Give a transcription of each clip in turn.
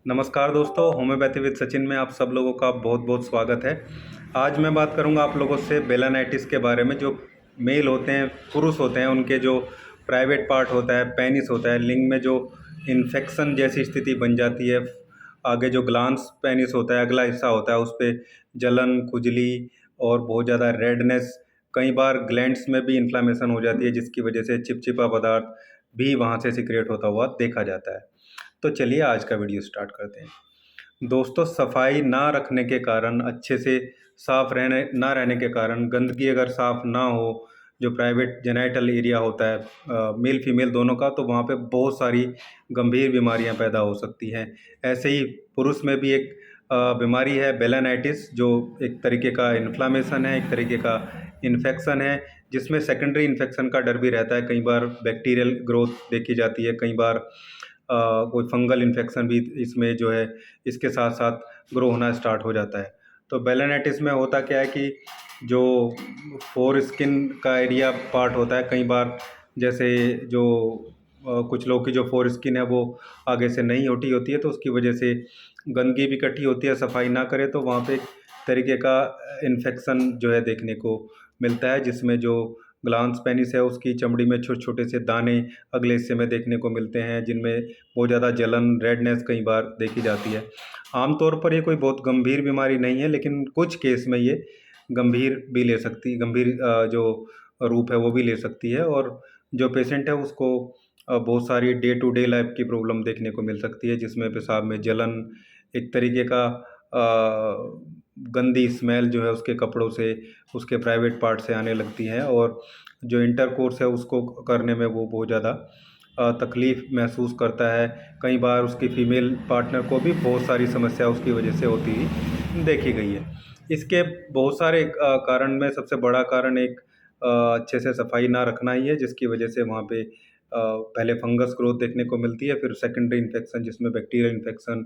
नमस्कार दोस्तों, homeopathy with Sachin में आप सब लोगों का बहुत बहुत स्वागत है। आज मैं बात करूंगा आप लोगों से बेलानाइटिस के बारे में। जो मेल होते हैं, पुरुष होते हैं, उनके जो प्राइवेट पार्ट होता है, पेनिस होता है, लिंग में जो इन्फेक्शन जैसी स्थिति बन जाती है, आगे जो ग्लांस पेनिस होता है, अगला हिस्सा होता है, उस पर जलन, खुजली और बहुत ज़्यादा रेडनेस, कई बार ग्लैंड्स में भी इन्फ्लामेशन हो जाती है, जिसकी वजह से चिपचिपा पदार्थ भी वहाँ से सिक्रेट होता हुआ देखा जाता है। तो चलिए आज का वीडियो स्टार्ट करते हैं। दोस्तों, सफाई ना रखने के कारण, अच्छे से साफ रहने ना रहने के कारण, गंदगी अगर साफ ना हो, जो प्राइवेट जेनाइटल एरिया होता है मेल फीमेल दोनों का, तो वहाँ पे बहुत सारी गंभीर बीमारियाँ पैदा हो सकती हैं। ऐसे ही पुरुष में भी एक बीमारी है बेलानाइटिस, जो एक तरीके का इन्फ्लामेशन है, एक तरीके का इन्फेक्शन है, जिसमें सेकेंडरी इन्फेक्शन का डर भी रहता है। कई बार बैक्टीरियल ग्रोथ देखी जाती है, कई बार कोई फंगल इन्फेक्शन भी इसमें जो है इसके साथ साथ ग्रो होना स्टार्ट हो जाता है। तो बेलानाइटिस में होता क्या है कि जो फोर स्किन का एरिया पार्ट होता है, कई बार जैसे जो कुछ लोग की जो फोर स्किन है वो आगे से नहीं होती होती है, तो उसकी वजह से गंदगी भी इकट्ठी होती है। सफाई ना करे तो वहाँ पे एक तरीके का इन्फेक्शन जो है देखने को मिलता है, जिसमें जो ग्लांस पेनिस है उसकी चमड़ी में छोटे छोटे से दाने अगले हिस्से में देखने को मिलते हैं, जिनमें बहुत ज़्यादा जलन, रेडनेस कई बार देखी जाती है। आमतौर पर ये कोई बहुत गंभीर बीमारी नहीं है, लेकिन कुछ केस में ये गंभीर जो रूप है वो भी ले सकती है, और जो पेशेंट है उसको बहुत सारी डे टू डे लाइफ की प्रॉब्लम देखने को मिल सकती है, जिसमें पेशाब में जलन, एक तरीके का गंदी स्मेल जो है उसके कपड़ों से, उसके प्राइवेट पार्ट से आने लगती है, और जो इंटरकोर्स है उसको करने में वो बहुत ज़्यादा तकलीफ़ महसूस करता है। कई बार उसकी फीमेल पार्टनर को भी बहुत सारी समस्या उसकी वजह से होती हुई देखी गई है। इसके बहुत सारे कारण में सबसे बड़ा कारण एक अच्छे से सफाई ना रखना ही है, जिसकी वजह से वहाँ पे पहले फंगस ग्रोथ देखने को मिलती है, फिर सेकेंडरी इन्फेक्शन जिसमें बैक्टीरियल इन्फेक्शन,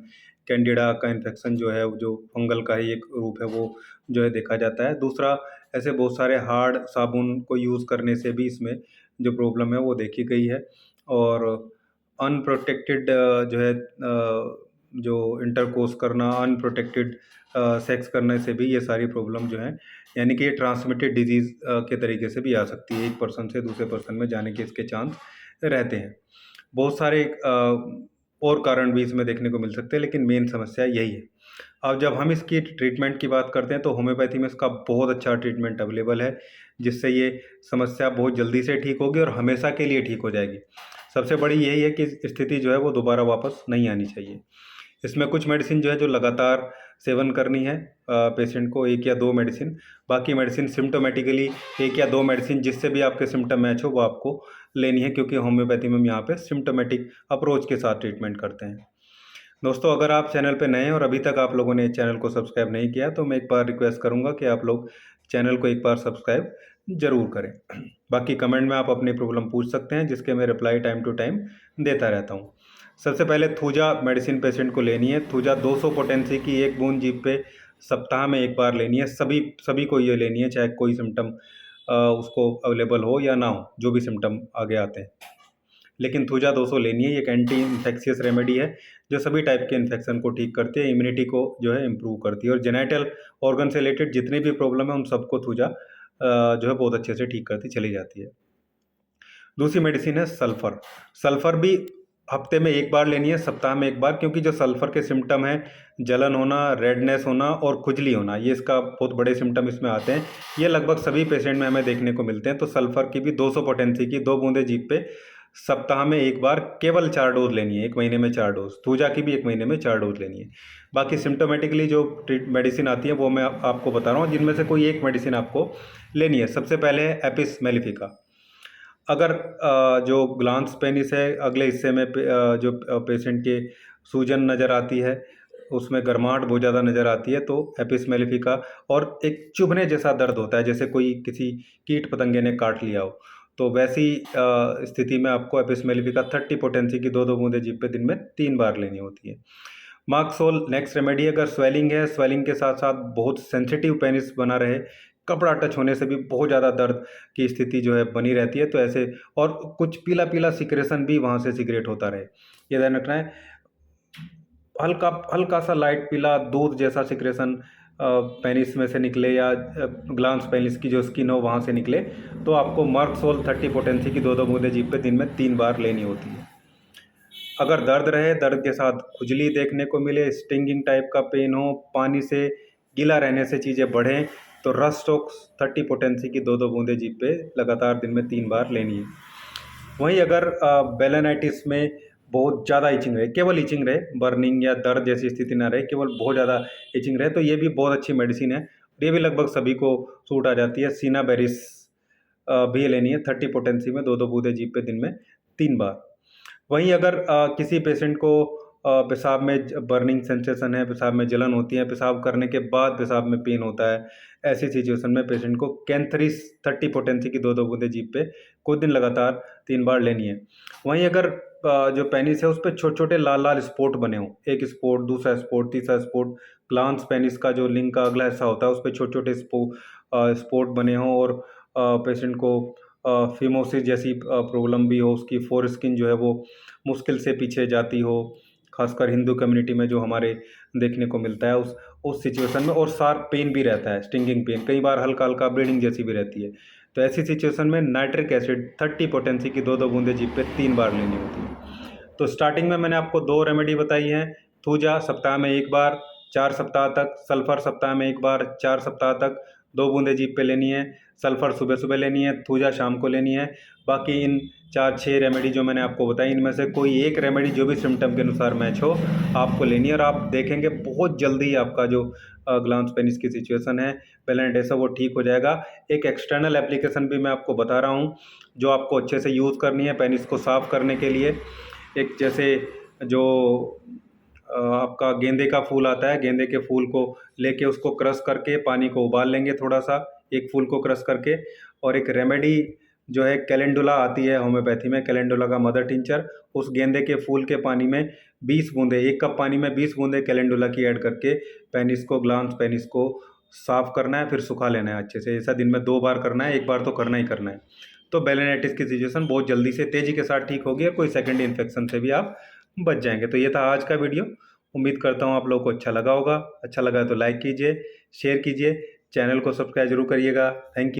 कैंडिडा का इन्फेक्शन जो है, जो फंगल का ही एक रूप है, वो जो है देखा जाता है। दूसरा, ऐसे बहुत सारे हार्ड साबुन को यूज़ करने से भी इसमें जो प्रॉब्लम है वो देखी गई है, और अनप्रोटेक्टेड जो है जो इंटरकोर्स करना, अनप्रोटेक्टेड सेक्स करने से भी ये सारी प्रॉब्लम जो है, यानी कि ये ट्रांसमिटेड डिजीज़ के तरीके से भी आ सकती है। एक पर्सन से दूसरे पर्सन में जाने के इसके चांस रहते हैं। बहुत सारे और कारण भी इसमें देखने को मिल सकते हैं, लेकिन मेन समस्या यही है। अब जब हम इसकी ट्रीटमेंट की बात करते हैं तो होम्योपैथी में इसका बहुत अच्छा ट्रीटमेंट अवेलेबल है, जिससे ये समस्या बहुत जल्दी से ठीक होगी और हमेशा के लिए ठीक हो जाएगी। सबसे बड़ी यही है कि स्थिति जो है वो दोबारा वापस नहीं आनी चाहिए। इसमें कुछ मेडिसिन जो है जो लगातार सेवन करनी है पेशेंट को, 1 या 2 मेडिसिन। बाकी मेडिसिन सिम्प्टोमेटिकली 1 या 2 मेडिसिन जिससे भी आपके सिम्टम मैच हो वो आपको लेनी है, क्योंकि होम्योपैथी में हम यहाँ पे सिम्प्टोमेटिक अप्रोच के साथ ट्रीटमेंट करते हैं। दोस्तों, अगर आप चैनल पे नए हैं और अभी तक आप लोगों ने चैनल को सब्सक्राइब नहीं किया, तो मैं एक बार रिक्वेस्ट करूंगा कि आप लोग चैनल को एक बार सब्सक्राइब ज़रूर करें। बाकी कमेंट में आप अपनी प्रॉब्लम पूछ सकते हैं, जिसके मैं रिप्लाई टाइम टू टाइम देता रहता हूं। सबसे पहले थूजा मेडिसिन पेशेंट को लेनी है। थूजा 200 पोटेंसी की 1 बूंद जीभ पे सप्ताह में 1 बार लेनी है। सभी सभी को ये लेनी है, चाहे कोई सिम्टम उसको अवेलेबल हो या ना हो, जो भी सिम्टम आगे आते हैं, लेकिन थूजा 200 लेनी है। ये एक एंटी इन्फेक्शियस रेमेडी है, जो सभी टाइप के इन्फेक्शन को ठीक करती है, इम्यूनिटी को जो है इम्प्रूव करती है, और जेनाइटल ऑर्गन से रिलेटेड जितनी भी प्रॉब्लम है उन सबको थूजा जो है बहुत अच्छे से ठीक करती चली जाती है। दूसरी मेडिसिन है सल्फर। सल्फर भी हफ्ते में 1 बार लेनी है, सप्ताह में 1 बार, क्योंकि जो सल्फर के सिम्टम हैं, जलन होना, रेडनेस होना और खुजली होना, ये इसका बहुत बड़े सिम्टम इसमें आते हैं। ये लगभग सभी पेशेंट में हमें देखने को मिलते हैं। तो सल्फर की भी 200 पोटेंसी की 2 बूंदें जीभ पे सप्ताह में 1 बार केवल 4 डोज लेनी है, 1 महीने में 4 डोज। थूजा की भी 1 महीने में 4 डोज लेनी है। बाकी सिम्टोमेटिकली जो मेडिसिन आती है वो मैं आपको बता रहा हूँ, जिनमें से कोई एक मेडिसिन आपको लेनी है। सबसे पहले है एपिस मेलिफिका। अगर जो ग्लांस पेनिस है, अगले हिस्से में जो पेशेंट के सूजन नज़र आती है, उसमें गर्माहट बहुत ज़्यादा नज़र आती है, तो एपिस मेलिफिका, और एक चुभने जैसा दर्द होता है, जैसे कोई किसी कीट पतंगे ने काट लिया हो, तो वैसी स्थिति में आपको एपिस मेलिफिका 30 पोटेंसी की 2-2 बूंदें जीभ पे दिन में 3 बार लेनी होती है। मार्क्सोल नेक्स्ट रेमेडी। अगर स्वेलिंग है, स्वेलिंग के साथ साथ बहुत सेंसिटिव पेनिस बना रहे, कपड़ा टच होने से भी बहुत ज़्यादा दर्द की स्थिति जो है बनी रहती है, तो ऐसे, और कुछ पीला पीला सिक्रेशन भी वहाँ से सिक्रेट होता रहे, ये ध्यान रखना है। हल्का हल्का सा लाइट पीला दूध जैसा सिक्रेशन पेनिस में से निकले या ग्लांस पेनिस की जो स्किन हो वहाँ से निकले, तो आपको मर्कसोल 30 पोटेंसी की 2-2 बूंदें जीभ पे दिन में 3 बार लेनी होती है। अगर दर्द रहे, दर्द के साथ खुजली देखने को मिले, स्टिंगिंग टाइप का पेन हो, पानी से गीला रहने से चीज़ें बढ़ें, तो रस्टोक्स 30 पोटेंसी की 2-2 बूंदें जीभ पे लगातार दिन में 3 बार लेनी है। वहीं अगर बेलेनाइटिस में बहुत ज़्यादा इचिंग रहे, केवल इचिंग रहे, बर्निंग या दर्द जैसी स्थिति ना रहे, केवल बहुत ज़्यादा इचिंग रहे, तो ये भी बहुत अच्छी मेडिसिन है। ये भी लगभग सभी को सूट आ जाती है। सिनाबेरिस भी लेनी है 30 पोटेंसी में 2-2 बूंदें जीभ पे दिन में 3 बार। वहीं अगर किसी पेशेंट को पेशाब में बर्निंग सेंसेशन है, पेशाब में जलन होती है, पेशाब करने के बाद पेशाब में पेन होता है, ऐसी सिचुएशन में पेशेंट को कैंथरिस 30 पोटेंसी की 2-2 बूंदें जीभ पे कुछ दिन लगातार 3 बार लेनी है। वहीं अगर जो पेनिस है उस पे छोटे-छोटे लाल-लाल स्पॉट बने हों, एक स्पॉट, दूसरा स्पॉट, तीसरा स्पॉट, ग्लांस पेनिस का जो लिंग का अगला हिस्सा होता है उस पे छोटे-छोटे स्पॉट बने हों और पेशेंट को फिमोसिस जैसी प्रॉब्लम भी हो, उसकी फोरस्किन जो है वो मुश्किल से पीछे जाती हो, खासकर हिंदू कम्युनिटी में जो हमारे देखने को मिलता है उस सिचुएशन में, और शार्प पेन भी रहता है, स्टिंगिंग पेन, कई बार हल्का-हल्का ब्लीडिंग जैसी भी रहती है। तो ऐसी सिचुएशन में नाइट्रिक एसिड 30 पोटेंसी की 2-2 बूंदें जीभ पे 3 बार लेनी होती है। तो स्टार्टिंग में मैंने आपको 2 रेमेडी बताई हैं, थूजा सप्ताह में 1 बार 4 सप्ताह तक, सल्फर सप्ताह में 1 बार 4 सप्ताह तक 2 बूंदें जीभ पे लेनी है, सल्फर सुबह-सुबह लेनी है, थूजा शाम को लेनी है। बाकी इन 4-6 रेमेडी जो मैंने आपको बताई, इनमें से कोई एक रेमेडी जो भी सिम्पटम के अनुसार मैच हो, आपको लेनी है और आप देखेंगे बहुत जल्दी आपका जो ग्लांस पेनिस की सिचुएशन है, बेलेनाइटिस है, वो ठीक हो जाएगा। एक एक्सटर्नल एप्लीकेशन भी मैं आपको बता रहा हूँ, जो आपको अच्छे से यूज़ करनी है पेनिस को साफ़ करने के लिए। एक जैसे जो आपका गेंदे का फूल आता है, गेंदे के फूल को लेके उसको क्रश करके पानी को उबाल लेंगे थोड़ा सा, एक फूल को क्रश करके, और एक रेमेडी जो है कैलेंडुला आती है होम्योपैथी में, कैलेंडुला का मदर टिंचर, उस गेंदे के फूल के पानी में 20 बूंदें, 1 कप पानी में 20 बूंदें कैलेंडुला की ऐड करके पेनिस को, ग्लांस पेनिस को साफ़ करना है, फिर सुखा लेना है अच्छे से। ऐसा दिन में 2 बार करना है, 1 बार तो करना ही करना है। तो बेलेनाइटिस की सिचुएशन बहुत जल्दी से तेज़ी के साथ ठीक होगी और कोई सेकेंडरी इन्फेक्शन से भी आप बच जाएँगे। तो ये था आज का वीडियो। उम्मीद करता हूँ आप लोगों को अच्छा लगा होगा। अच्छा लगा है तो लाइक कीजिए, शेयर कीजिए, चैनल को सब्सक्राइब ज़रूर करिएगा। Thank you.